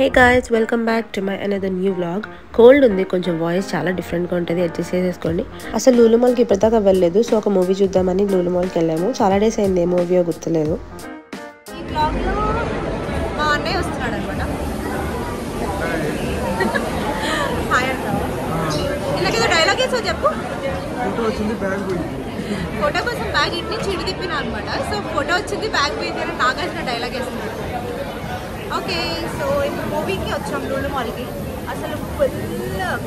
Hey guys, welcome back to my another new vlog. Cold ఉంది, కొంచెం voice చాలా డిఫరెంట్గా ఉంటుంది, అడ్జస్ట్ చేసేసుకోండి. అసలు లూలు మాల్కి ఇప్పటిదాకా వెళ్ళలేదు, సో ఒక మూవీ చూద్దామని లూలు మాల్కి వెళ్ళాము. చాలా డేస్ అయింది, ఏ మూవీయో గుర్తులేదు. ఈ బ్లాగ్లో మా అన్నయ్య వస్తున్నాడు అనమాట. హాయ్ అంటావా? ఇలాగేదో డైలాగ్ వేసో చెప్పు. ఫోటో కోసం బ్యాగ్ ఇటు నుంచి ఇటు తిప్పినా అనమాట. సో ఫోటో వచ్చింది, బ్యాగ్ పోయింది అని నాగార్జున డైలాగ్ వేస్తున్నాడు. ఓకే, సో ఇప్పుడు మూవీకి వచ్చాం లూలు మాల్కి. అసలు ఫుల్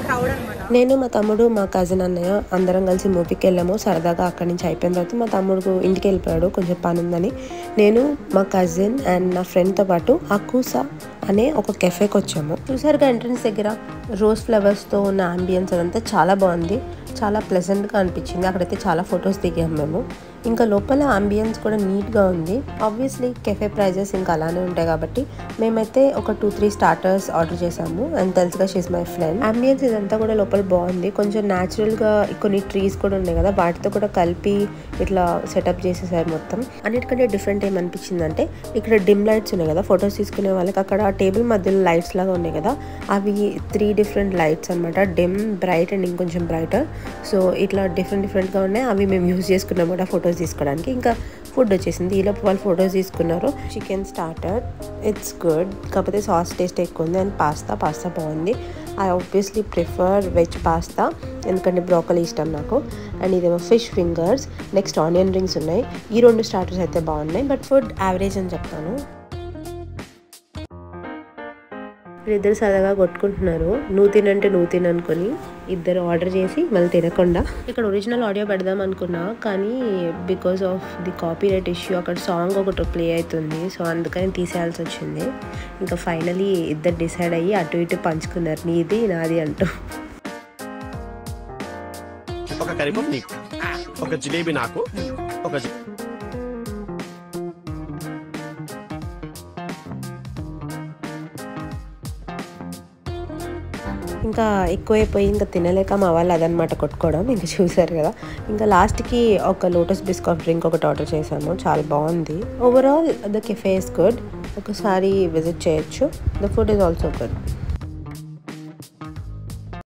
క్రౌడ్ అనమాట. నేను, మా తమ్ముడు, మా కజిన్ అన్నయ్య అందరం కలిసి మూవీకి వెళ్ళాము. సరదాగా అక్కడి నుంచి అయిపోయిన తర్వాత మా తమ్ముడు ఇంటికి వెళ్ళిపోయాడు, కొంచెం పని ఉందని. నేను, మా కజిన్ అండ్ నా ఫ్రెండ్తో పాటు అకూసా అనే ఒక కెఫేకి వచ్చాము. చూసారుగా ఎంట్రన్స్ దగ్గర రోజ్ ఫ్లవర్స్తో ఉన్న అంబియన్స్ అదంతా చాలా బాగుంది, చాలా ప్లెజెంట్గా అనిపించింది. అక్కడైతే చాలా ఫొటోస్ దిగాము మేము. ఇంకా లోపల అంబియన్స్ కూడా నీట్గా ఉంది. ఆబ్వియస్లీ కెఫే ప్రైజెస్ ఇంకా అలానే ఉంటాయి కాబట్టి మేమైతే ఒక 2-3 స్టార్టర్స్ ఆర్డర్ చేసాము. అండ్ తెలుసుగా షీస్ మై ఫ్రెండ్. అంబియన్స్ ఇదంతా కూడా లోపల బాగుంది, కొంచెం న్యాచురల్గా కొన్ని ట్రీస్ కూడా ఉన్నాయి కదా, వాటితో కూడా కలిపి ఇట్లా సెటప్ చేసేసారు మొత్తం. అన్నిటికంటే డిఫరెంట్ ఏమనిపించిందంటే ఇక్కడ డిమ్ లైట్స్ ఉన్నాయి కదా, ఫొటోస్ తీసుకునే వాళ్ళకి అక్కడ టేబుల్ మధ్యలో లైట్స్ లాగా ఉన్నాయి కదా, అవి 3 డిఫరెంట్ లైట్స్ అనమాట. డిమ్, బ్రైట్ అండ్ ఇంకొంచెం బ్రైటర్. సో ఇట్లా డిఫరెంట్గా ఉన్నాయి. అవి మేము యూజ్ చేసుకున్నాం కూడా ఫొటోస్ తీసుకోవడానికి. ఇంకా ఫుడ్ వచ్చేసింది, ఈలోపు వాళ్ళు ఫొటోస్ తీసుకున్నారు. చికెన్ స్టార్టర్, ఇట్స్ గుడ్, కాకపోతే సాస్ టేస్ట్ ఎక్కువ ఉంది. అండ్ పాస్తా బాగుంది. I obviously prefer veg pasta, ఎందుకంటే బ్రోకలీ ఇష్టం నాకు. అండ్ ఇదేమో fish fingers, next onion rings ఉన్నాయి. ఈ 2 స్టార్టర్స్ అయితే బాగున్నాయి, బట్ ఫుడ్ యావరేజ్ అని చెప్తాను. ఇద్దరు సరదాగా కొట్టుకుంటున్నారు, నువ్వు తినంటే నువ్వు తిననుకొని ఇద్దరు ఆర్డర్ చేసి మళ్ళీ తినకుండా. ఇక్కడ ఒరిజినల్ ఆడియో పెడదాం అనుకున్నా, కానీ because of the copyright issue అక్కడ సాంగ్ ఒకటి ప్లే అవుతుంది, సో అందుకని తీసేయాల్సి వచ్చింది. ఇంకా ఫైనలీ ఇద్దరు డిసైడ్ అయ్యి అటు ఇటు పంచుకున్నారు, నీది నాది అంటూ. ఒక కరీపం నీకు, ఒక జిలేబీ నాకు, ఒక ఇంకా ఎక్కువైపోయి ఇంకా తినలేక మా వాళ్ళు అదనమాట కొట్టుకోవడం. ఇంకా చూసారు కదా. ఇంకా లాస్ట్కి ఒక లోటస్ బిస్కాఫ్ డ్రింక్ ఒకటి ఆర్డర్ చేసాము, చాలా బాగుంది. Overall the cafe is good, ఒకసారి విజిట్ చేయొచ్చు. The food is also good.